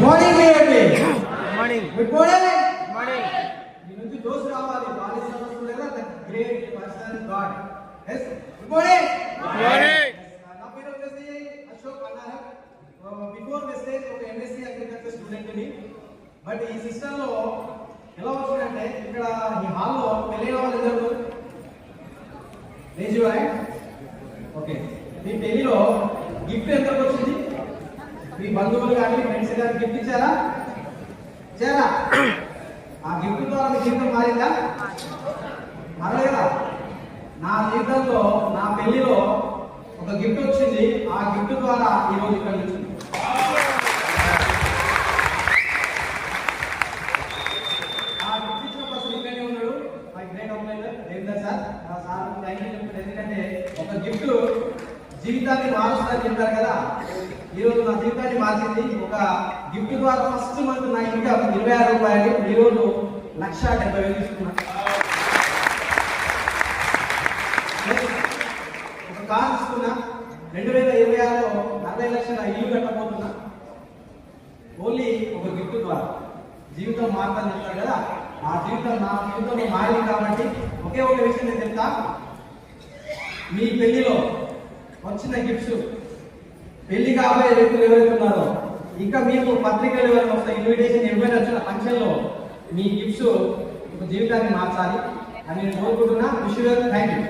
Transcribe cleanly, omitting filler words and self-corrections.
morning morning good morning morning ఈ నుంచి జోష్ రావాలి కాలేజ్ చదువుతున్నా the great person God yes good morning morning నా పేరు వచ్చేసి అశోక్ అన్నారు బిఫోర్ మెసేజ్ ఒక ఎంఎస్సీ అగ్రికల్చర్ స్టూడెంట్ ని బట్ ఈ సిస్టమ్ లో ఎలా వచ్చిందంటే ఇక్కడ ఈ హాల్ లో పెళ్ళైన వాళ్ళు ఎవరు లేజీ బాయ్ ఓకే మీ పెళ్లిలో గిఫ్ట్ ఎంత వచ్చింది మీ బంధువులు కానీ ఫ్రెండ్స్ కానీ గిఫ్ట్ ఇచ్చారా ఇచ్చారా ఆ గిఫ్ట్ ద్వారా మీ జీవితం మారిందా మారలేదా నా జీవితంలో నా పెళ్లిలో ఒక గిఫ్ట్ వచ్చింది ఆ గిఫ్ట్ ద్వారా ఈ రోజు ఇక్కడ వచ్చింది ఆ గిఫ్ట్ ఇచ్చిన పర్సన్ ఇక్కడే ఉన్నాడు మై గ్రేట్ అప్లైనర్ దేవేందర్ సార్ ఆ సార్ థ్యాంక్ యూ చెప్తాను ఎందుకంటే ఒక గిఫ్ట్ జీవితాన్ని మారుస్తుందని చెప్తారు కదా ఈ రోజు నా జీవితాన్ని మార్చింది ఒక గిఫ్ట్ ద్వారా ఫస్ట్ మంత్ నా ఇన్కమ్ 26 రూపాయలు ఈ రోజు 1,70,000 తీసుకున్నా ఒక కార్ తీసుకున్నా 2026లో 40 లక్షల ఇల్లు కట్టబోతున్నా ఓన్లీ ఒక గిఫ్ట్ ద్వారా జీవితం మారుతుందని చెప్తారు కదా ఆ జీవితం నా జీవితంలో మారింది కాబట్టి ఒకే ఒక విషయం నేను చెప్తా మీ పెళ్లిలో వచ్చిన గిఫ్ట్స్ పెళ్లి కాబోయే వ్యక్తులు ఎవరైతే ఉన్నారో ఇంకా మీకు పత్రికలు ఎవరైనా వస్తాయి ఇన్విటేషన్ ఎవరైనా వచ్చిన ఫంక్షన్లో మీ గిఫ్ట్స్ జీవితాన్ని మార్చాలి అని నేను కోరుకుంటున్నా విష్ యూ థ్యాంక్ యూ